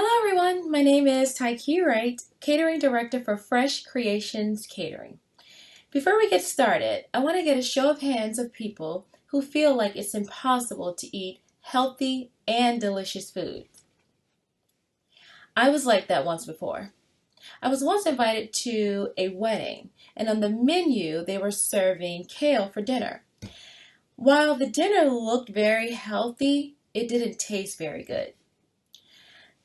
Hello everyone, my name is Tyke Wright, Catering Director for Fresh Creations Catering. Before we get started, I want to get a show of hands of people who feel like it's impossible to eat healthy and delicious food. I was like that once before. I was once invited to a wedding, and on the menu they were serving kale for dinner. While the dinner looked very healthy, it didn't taste very good.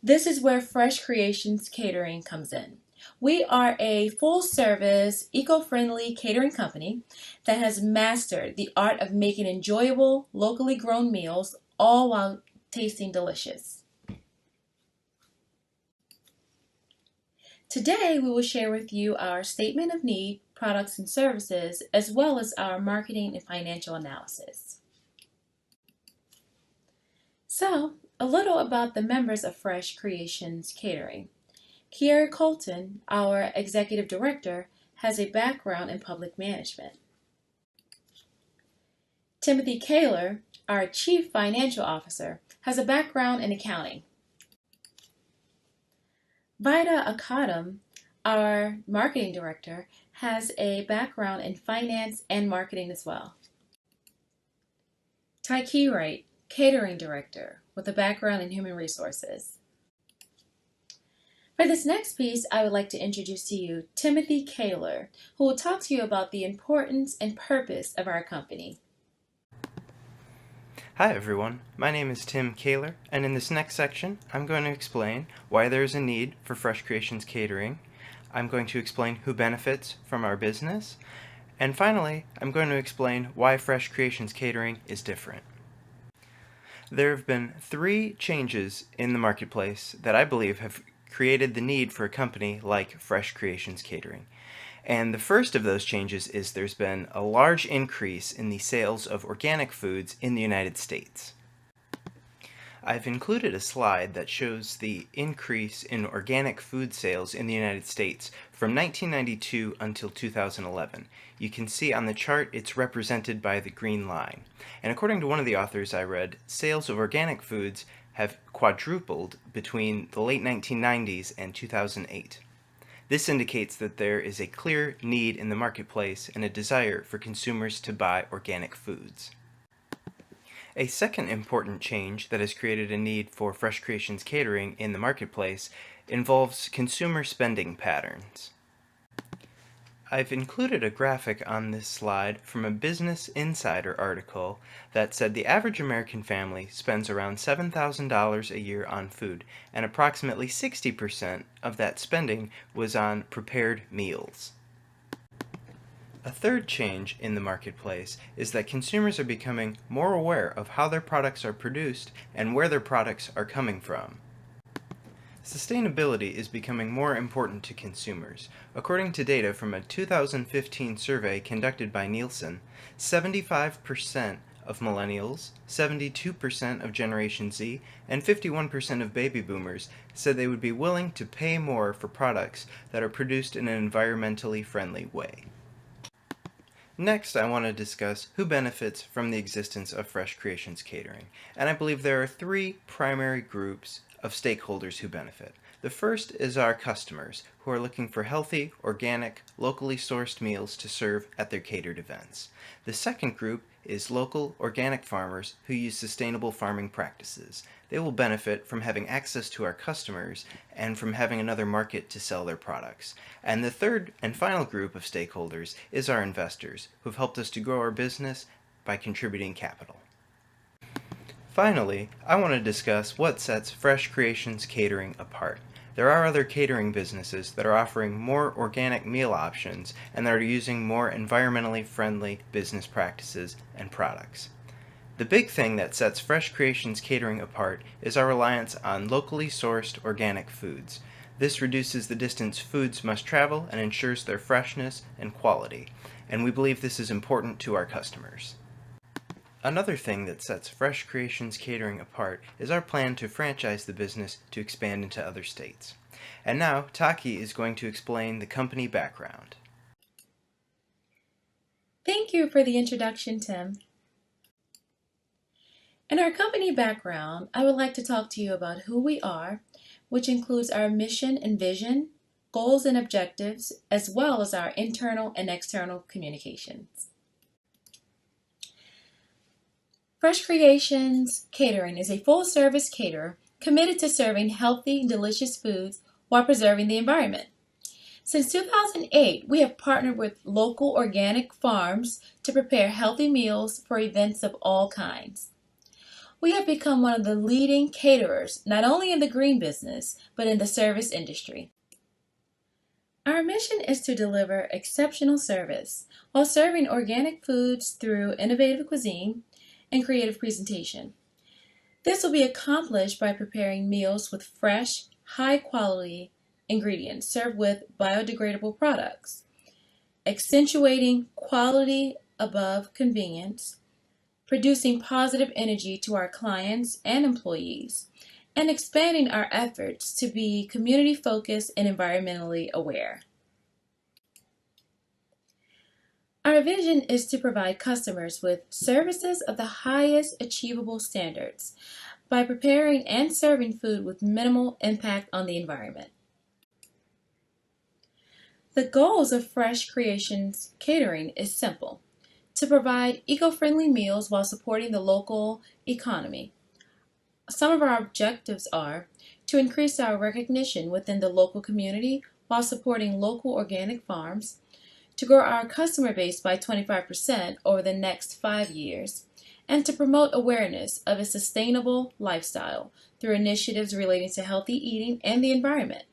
This is where Fresh Creations Catering comes in. We are a full-service, eco-friendly catering company that has mastered the art of making enjoyable, locally grown meals, all while tasting delicious. Today, we will share with you our statement of need, products and services, as well as our marketing and financial analysis. So, a little about the members of Fresh Creations Catering. Kiera Colton, our executive director, has a background in public management. Timothy Kaler, our chief financial officer, has a background in accounting. Vida Akadam, our marketing director, has a background in finance and marketing as well. Tyke Wright, catering director, with a background in human resources. For this next piece, I would like to introduce to you Timothy Kaler, who will talk to you about the importance and purpose of our company. Hi everyone, my name is Tim Kaler, and in this next section, I'm going to explain why there is a need for Fresh Creations Catering. I'm going to explain who benefits from our business, and finally, I'm going to explain why Fresh Creations Catering is different. There have been 3 changes in the marketplace that I believe have created the need for a company like Fresh Creations Catering. And the first of those changes is there's been a large increase in the sales of organic foods in the United States. I've included a slide that shows the increase in organic food sales in the United States from 1992 until 2011. You can see on the chart it's represented by the green line. And according to one of the authors I read, sales of organic foods have quadrupled between the late 1990s and 2008. This indicates that there is a clear need in the marketplace and a desire for consumers to buy organic foods. A second important change that has created a need for Fresh Creations Catering in the marketplace involves consumer spending patterns. I've included a graphic on this slide from a Business Insider article that said the average American family spends around $7,000 a year on food, and approximately 60% of that spending was on prepared meals. A third change in the marketplace is that consumers are becoming more aware of how their products are produced and where their products are coming from. Sustainability is becoming more important to consumers. According to data from a 2015 survey conducted by Nielsen, 75% of millennials, 72% of Generation Z, and 51% of baby boomers said they would be willing to pay more for products that are produced in an environmentally friendly way. Next, I want to discuss who benefits from the existence of Fresh Creations Catering, and I believe there are 3 primary groups of stakeholders who benefit. The first is our customers, who are looking for healthy, organic, locally sourced meals to serve at their catered events. The second group is local, organic farmers who use sustainable farming practices. They will benefit from having access to our customers and from having another market to sell their products. And the third and final group of stakeholders is our investors, who have helped us to grow our business by contributing capital. Finally, I want to discuss what sets Fresh Creations Catering apart. There are other catering businesses that are offering more organic meal options and that are using more environmentally friendly business practices and products. The big thing that sets Fresh Creations Catering apart is our reliance on locally sourced organic foods. This reduces the distance foods must travel and ensures their freshness and quality, and we believe this is important to our customers. Another thing that sets Fresh Creations Catering apart is our plan to franchise the business to expand into other states. And now, Taki is going to explain the company background. Thank you for the introduction, Tim. In our company background, I would like to talk to you about who we are, which includes our mission and vision, goals and objectives, as well as our internal and external communications. Fresh Creations Catering is a full-service caterer committed to serving healthy, delicious foods while preserving the environment. Since 2008, we have partnered with local organic farms to prepare healthy meals for events of all kinds. We have become one of the leading caterers, not only in the green business, but in the service industry. Our mission is to deliver exceptional service while serving organic foods through innovative cuisine and creative presentation. This will be accomplished by preparing meals with fresh, high-quality ingredients served with biodegradable products, accentuating quality above convenience, producing positive energy to our clients and employees, and expanding our efforts to be community-focused and environmentally aware. Our vision is to provide customers with services of the highest achievable standards by preparing and serving food with minimal impact on the environment. The goals of Fresh Creations Catering is simple: to provide eco-friendly meals while supporting the local economy. Some of our objectives are to increase our recognition within the local community while supporting local organic farms, to grow our customer base by 25% over the next 5 years, and to promote awareness of a sustainable lifestyle through initiatives relating to healthy eating and the environment.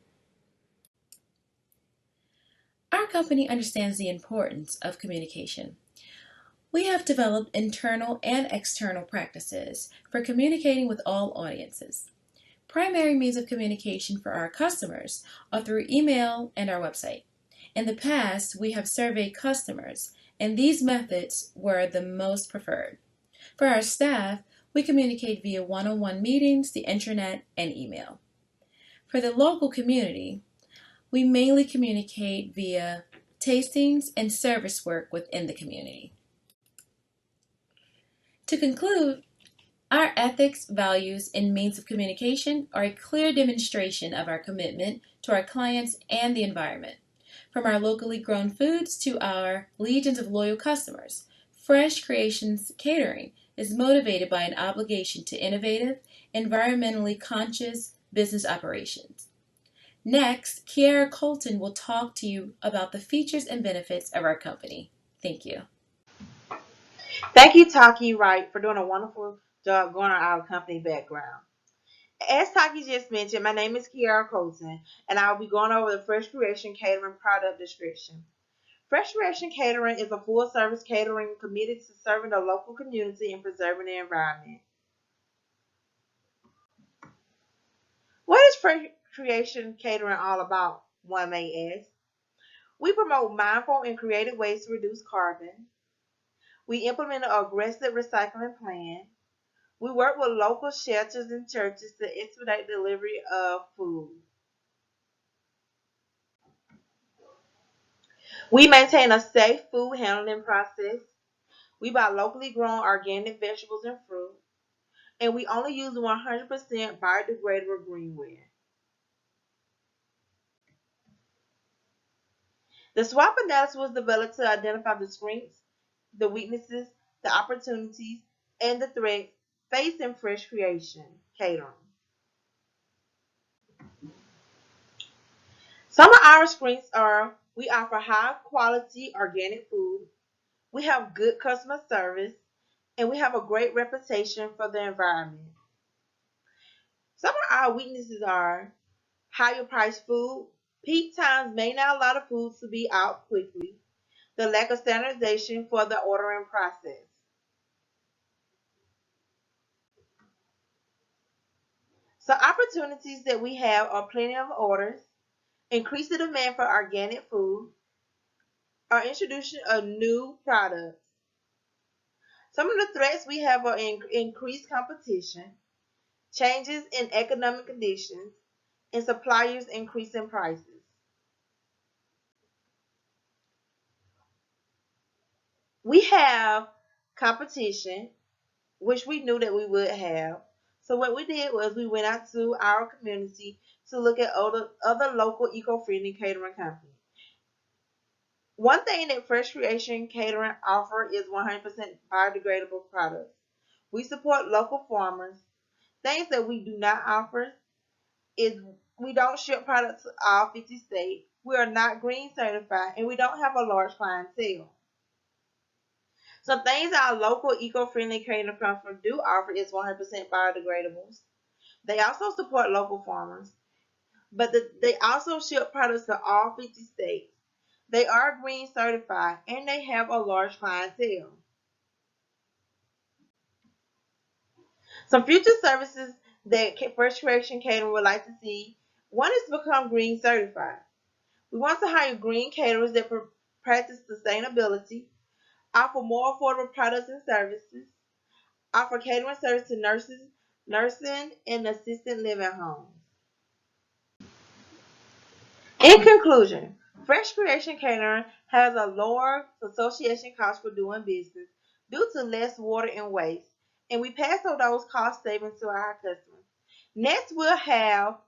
Our company understands the importance of communication. We have developed internal and external practices for communicating with all audiences. Primary means of communication for our customers are through email and our website. In the past, we have surveyed customers, and these methods were the most preferred. For our staff, we communicate via one-on-one meetings, the intranet, and email. For the local community, we mainly communicate via tastings and service work within the community. To conclude, our ethics, values, and means of communication are a clear demonstration of our commitment to our clients and the environment. From our locally grown foods to our legions of loyal customers, Fresh Creations Catering is motivated by an obligation to innovative, environmentally conscious business operations. Next, Kiara Colton will talk to you about the features and benefits of our company. Thank you. Thank you, Taki Wright, for doing a wonderful job going on our company background. As Taki just mentioned, my name is Kiara Colton, and I'll be going over the Fresh Creation Catering product description. Fresh Creation Catering is a full-service catering committed to serving the local community and preserving the environment. What is Fresh Creation Catering all about, one may ask? We promote mindful and creative ways to reduce carbon. We implement an aggressive recycling plan. We work with local shelters and churches to expedite delivery of food. We maintain a safe food handling process. We buy locally grown organic vegetables and fruit. And we only use 100% biodegradable greenware. The SWOT analysis was developed to identify the strengths, the weaknesses, the opportunities, and the threats facing fresh creation catering. Some of our strengths are: we offer high quality organic food, we have good customer service, and we have a great reputation for the environment. Some of our weaknesses are higher priced food, peak times may not allow the food to be out quickly, the lack of standardization for the ordering process. So opportunities that we have are plenty of orders, increase the demand for organic food, or introduction of new products. Some of the threats we have are increased competition, changes in economic conditions, and suppliers increasing prices. We have competition, which we knew that we would have. So what we did was we went out to our community to look at other local eco-friendly catering companies. One thing that Fresh Creation Catering offer is 100% biodegradable products. We support local farmers. Things that we do not offer is we don't ship products to all 50 states. We are not green certified, and we don't have a large clientele. Some things our local eco-friendly catering company do offer is 100% biodegradables. They also support local farmers, but they also ship products to all 50 states. They are green certified, and they have a large clientele. Some future services that Fresh Creation Catering would like to see: one is to become green certified. We want to hire green caterers that practice sustainability, offer more affordable products and services, offer catering service to nurses, nursing, and assisted living homes. In conclusion, Fresh Creation Catering has a lower association cost for doing business due to less water and waste, and we pass on those cost savings to our customers. Next, we'll have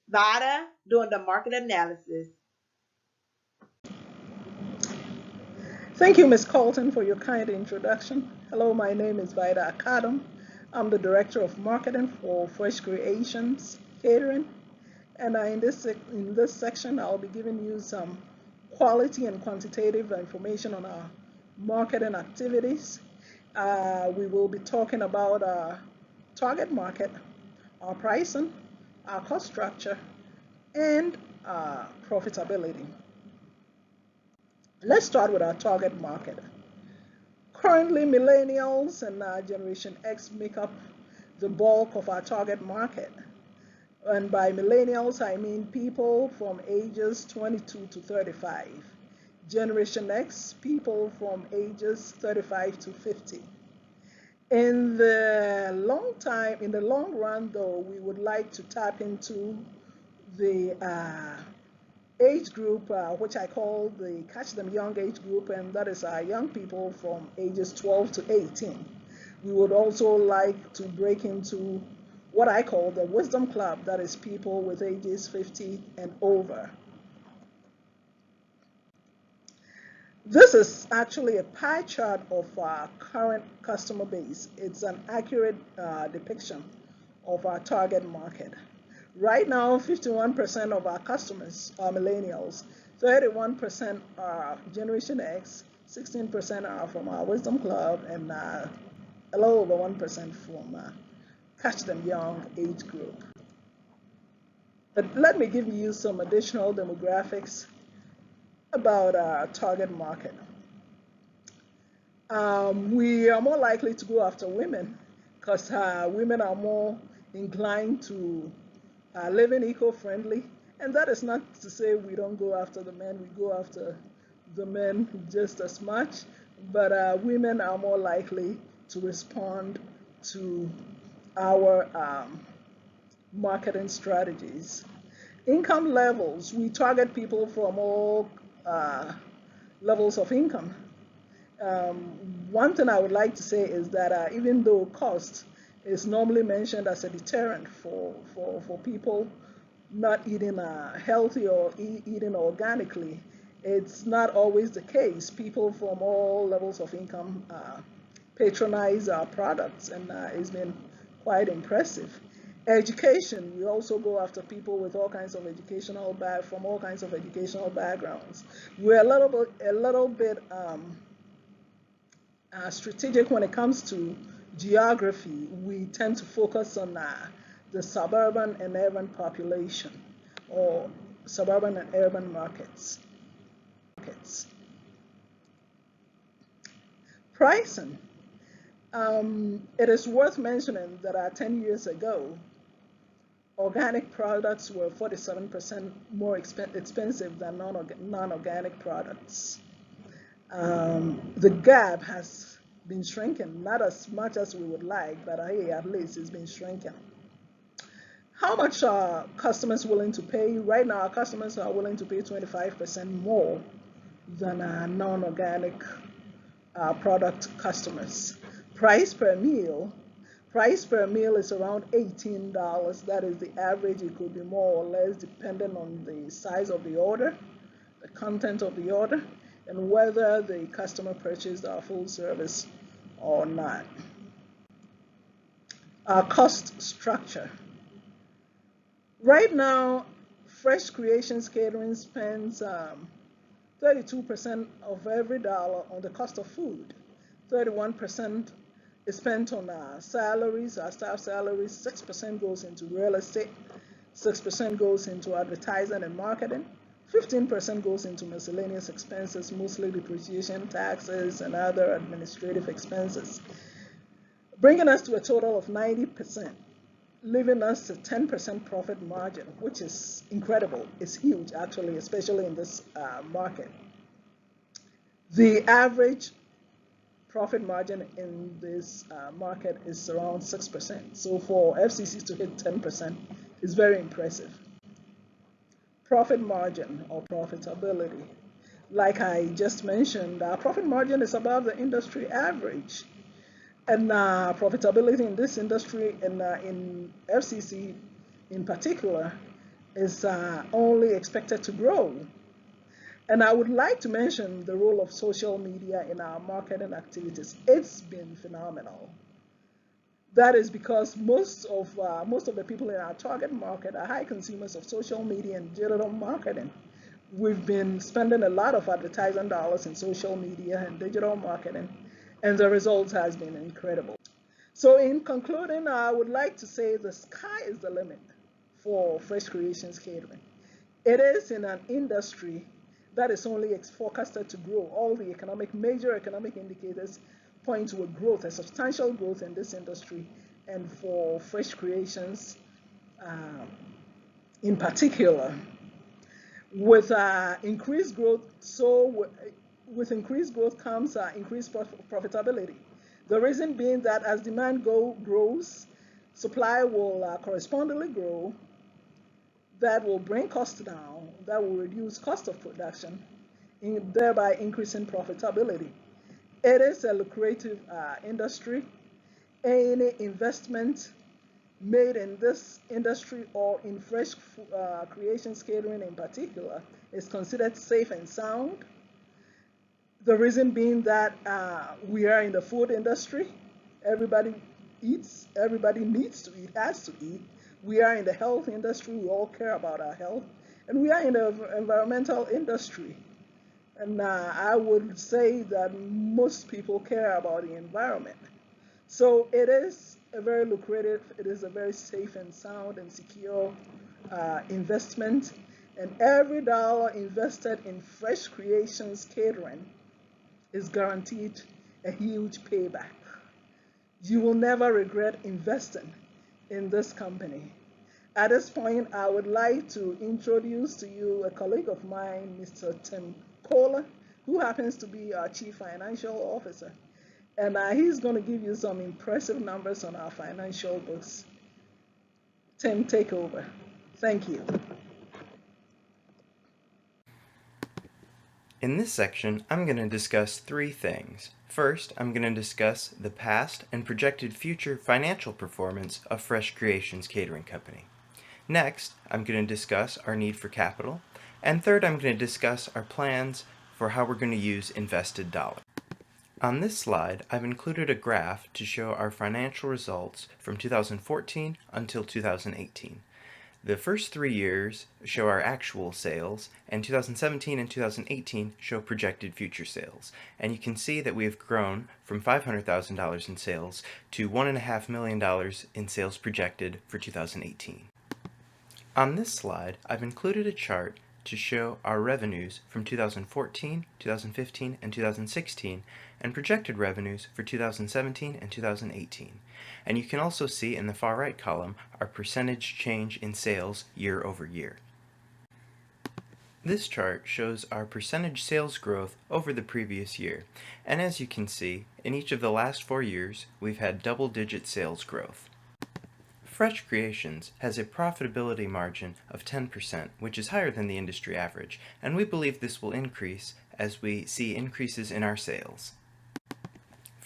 Vida doing the market analysis. Thank you, Ms. Colton, for your kind introduction. Hello, my name is Vida Akadam. I'm the Director of Marketing for Fresh Creations Catering. And in this section, I'll be giving you some quality and quantitative information on our marketing activities. We will be talking about our target market, our pricing, our cost structure, and profitability. Let's start with our target market. Currently, millennials and Generation X make up the bulk of our target market. And by millennials, I mean people from ages 22 to 35. Generation X, people from ages 35 to 50. In the long run, though, we would like to tap into the age group, which I call the Catch Them Young age group, and that is young people from ages 12 to 18. We would also like to break into what I call the Wisdom Club, that is people with ages 50 and over. This is actually a pie chart of our current customer base. It's an accurate depiction of our target market. Right now, 51% of our customers are millennials, 31% are Generation X, 16% are from our Wisdom Club, and a little over 1% from Catch Them Young age group. But let me give you some additional demographics about our target market. We are more likely to go after women because women are more inclined to living eco-friendly, and that is not to say we don't go after the men. We go after the men just as much, but women are more likely to respond to our marketing strategies. Income levels: we target people from all levels of income. One thing I would like to say is that even though cost is normally mentioned as a deterrent for people not eating healthy or eating organically, it's not always the case. People from all levels of income patronize our products, and it's been quite impressive. Education: we also go after people with all kinds of from all kinds of educational backgrounds. We're a little bit strategic when it comes to geography. We tend to focus on the suburban and urban population, or suburban and urban markets. Pricing. It is worth mentioning that 10 years ago, organic products were 47% more expensive than non-organic products. The gap has been shrinking, not as much as we would like, but hey, at least it's been shrinking. How much are customers willing to pay? Right now, our customers are willing to pay 25% more than non-organic product customers. Price per meal: Price per meal is around $18. That is the average. It could be more or less depending on the size of the order, the content of the order, and whether the customer purchased our full service or not. Our cost structure. Right now, Fresh Creations Catering spends 32% of every dollar on the cost of food. 31% is spent on our salaries, our staff salaries. 6% goes into real estate. 6% goes into advertising and marketing. 15% goes into miscellaneous expenses, mostly depreciation, taxes, and other administrative expenses, bringing us to a total of 90%, leaving us a 10% profit margin, which is incredible. It's huge, actually, especially in this market. The average profit margin in this market is around 6%. So for FCCs to hit 10% is very impressive. Profit margin or profitability. Like I just mentioned, our profit margin is above the industry average. And profitability in this industry and in FCC in particular is only expected to grow. And I would like to mention the role of social media in our marketing activities. It's been phenomenal. That is because most of the people in our target market are high consumers of social media and digital marketing. We've been spending a lot of advertising dollars in social media and digital marketing, and the results has been incredible. So in concluding, I would like to say the sky is the limit for Fresh Creations Catering. It is in an industry that is only forecasted to grow. All the major economic indicators point to a substantial growth in this industry, and for Fresh Creations in particular. With increased growth, with increased growth comes increased profitability. The reason being that as demand grows, supply will correspondingly grow. That will bring costs down. That will reduce cost of production, thereby increasing profitability. It is a lucrative industry. Any investment made in this industry or in Fresh Creations Catering in particular is considered safe and sound. The reason being that we are in the food industry. Everybody eats, everybody needs to eat, has to eat. We are in the health industry, we all care about our health. And we are in the environmental industry. And I would say that most people care about the environment. So it is a very lucrative, it is a very safe and sound and secure investment. And every dollar invested in Fresh Creations Catering is guaranteed a huge payback. You will never regret investing in this company. At this point, I would like to introduce to you a colleague of mine, Mr. Tim Kohler, who happens to be our Chief Financial Officer. And he's going to give you some impressive numbers on our financial books. Tim, take over. Thank you. In this section, I'm going to discuss three things. First, I'm going to discuss the past and projected future financial performance of Fresh Creations Catering Company. Next, I'm going to discuss our need for capital. And third, I'm going to discuss our plans for how we're going to use invested dollars. On this slide, I've included a graph to show our financial results from 2014 until 2018. The first 3 years show our actual sales, and 2017 and 2018 show projected future sales. And you can see that we have grown from $500,000 in sales to $1.5 million in sales projected for 2018. On this slide, I've included a chart to show our revenues from 2014, 2015, and 2016, and projected revenues for 2017 and 2018. And you can also see in the far right column our percentage change in sales year over year. This chart shows our percentage sales growth over the previous year, and as you can see, in each of the last 4 years, we've had double-digit sales growth. Fresh Creations has a profitability margin of 10%, which is higher than the industry average, and we believe this will increase as we see increases in our sales.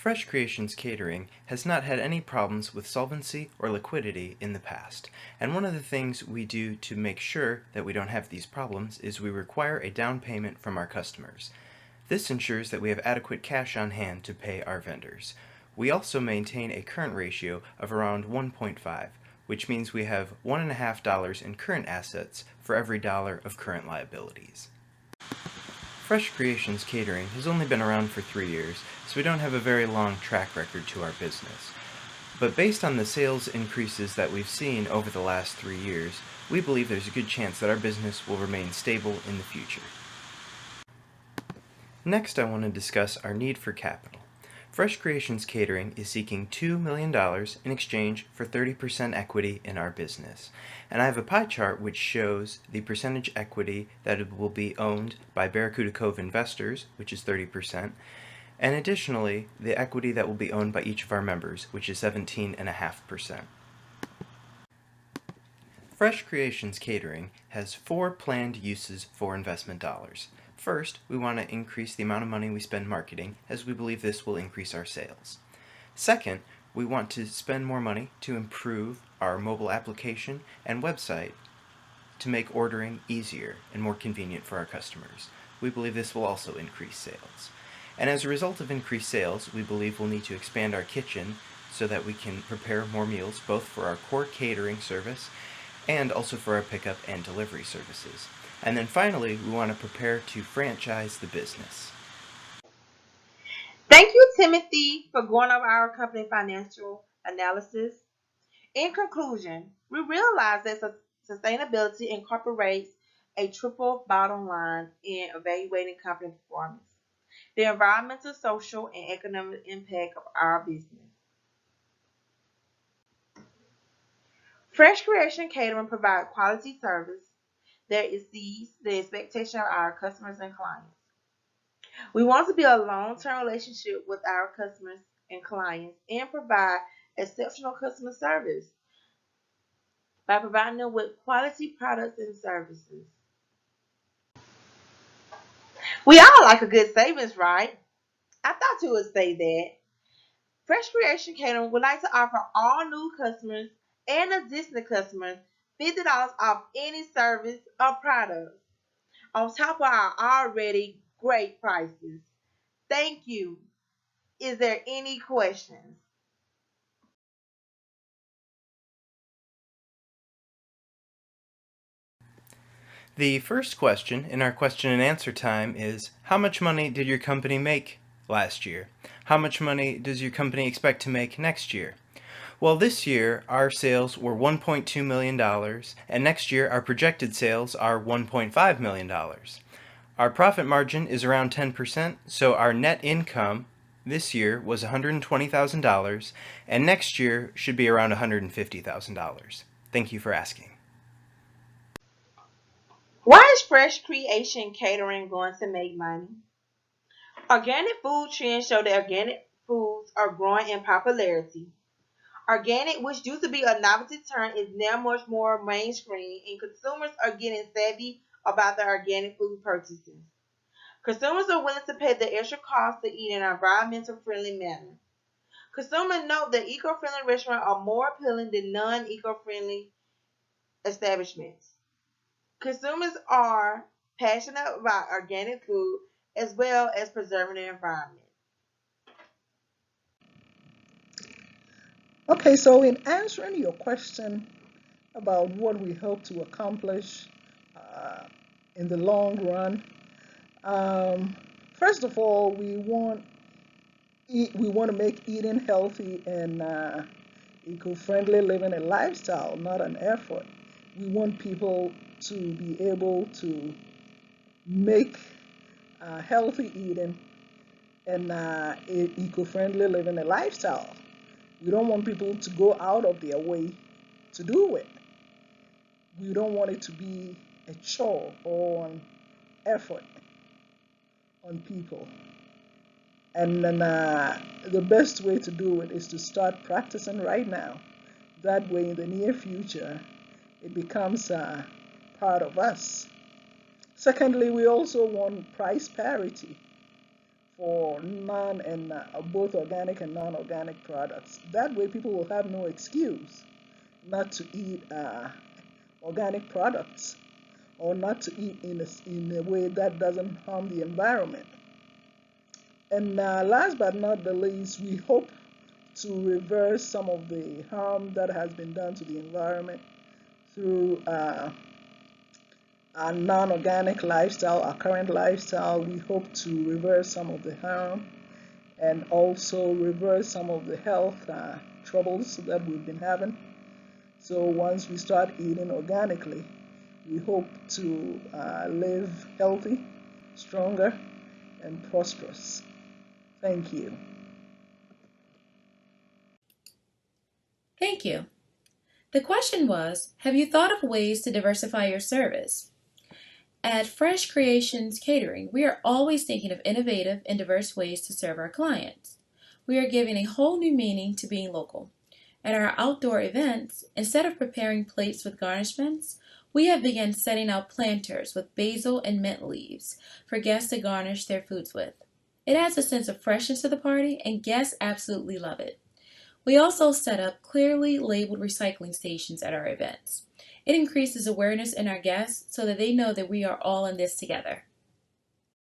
Fresh Creations Catering has not had any problems with solvency or liquidity in the past, and one of the things we do to make sure that we don't have these problems is we require a down payment from our customers. This ensures that we have adequate cash on hand to pay our vendors. We also maintain a current ratio of around 1.5, which means we have $1.50 in current assets for every dollar of current liabilities. Fresh Creations Catering has only been around for 3 years, so we don't have a very long track record to our business. But based on the sales increases that we've seen over the last 3 years, we believe there's a good chance that our business will remain stable in the future. Next, I want to discuss our need for capital. Fresh Creations Catering is seeking $2 million in exchange for 30% equity in our business. And I have a pie chart which shows the percentage equity that will be owned by Barracuda Cove investors, which is 30%, and additionally, the equity that will be owned by each of our members, which is 17.5%. Fresh Creations Catering has 4 planned uses for investment dollars. First, we want to increase the amount of money we spend marketing, as we believe this will increase our sales. Second, we want to spend more money to improve our mobile application and website to make ordering easier and more convenient for our customers. We believe this will also increase sales. And as a result of increased sales, we believe we'll need to expand our kitchen so that we can prepare more meals both for our core catering service and also for our pickup and delivery services. And then finally, we want to prepare to franchise the business. Thank you, Timothy, for going over our company financial analysis. In conclusion, we realize that sustainability incorporates a triple bottom line in evaluating company performance: the environmental, social, and economic impact of our business. Fresh Creation Catering provides quality service that exceeds the expectation of our customers and clients. We want to build a long-term relationship with our customers and clients and provide exceptional customer service by providing them with quality products and services. We all like a good savings, right? I thought you would say that. Fresh Creation Catering would like to offer all new customers and existing customers $50 off any service or product on top of our already great prices. Thank you. Is there any questions? The first question in our question and answer time is, how much money did your company make last year? How much money does your company expect to make next year? Well, this year our sales were $1.2 million, and next year our projected sales are $1.5 million. Our profit margin is around 10%, so our net income this year was $120,000, and next year should be around $150,000. Thank you for asking. Why is Fresh Creation Catering going to make money? Organic food trends show that organic foods are growing in popularity. Organic, which used to be a novelty term, is now much more mainstream, and consumers are getting savvy about their organic food purchases. Consumers are willing to pay the extra cost to eat in an environmental friendly manner. Consumers note that eco-friendly restaurants are more appealing than non-eco-friendly establishments. Consumers are passionate about organic food as well as preserving the environment. Okay, so in answering your question about what we hope to accomplish in the long run, first of all, we want to make eating healthy and eco-friendly living a lifestyle, not an effort. We want people to be able to make healthy eating and eco-friendly living a lifestyle. We don't want people to go out of their way to do it. We don't want it to be a chore or an effort on people. And then the best way to do it is to start practicing right now. That way, in the near future, it becomes part of us. Secondly, we also want price parity for both organic and non-organic products. That way, people will have no excuse not to eat organic products or not to eat in a way that doesn't harm the environment. And last but not the least, we hope to reverse some of the harm that has been done to the environment through our non-organic lifestyle, our current lifestyle. We hope to reverse some of the harm and also reverse some of the health troubles that we've been having. So once we start eating organically, we hope to live healthy, stronger, and prosperous. Thank you. Thank you. The question was, have you thought of ways to diversify your service? At Fresh Creations Catering, we are always thinking of innovative and diverse ways to serve our clients. We are giving a whole new meaning to being local. At our outdoor events, instead of preparing plates with garnishments, we have begun setting out planters with basil and mint leaves for guests to garnish their foods with. It adds a sense of freshness to the party, and guests absolutely love it. We also set up clearly labeled recycling stations at our events. It increases awareness in our guests so that they know that we are all in this together.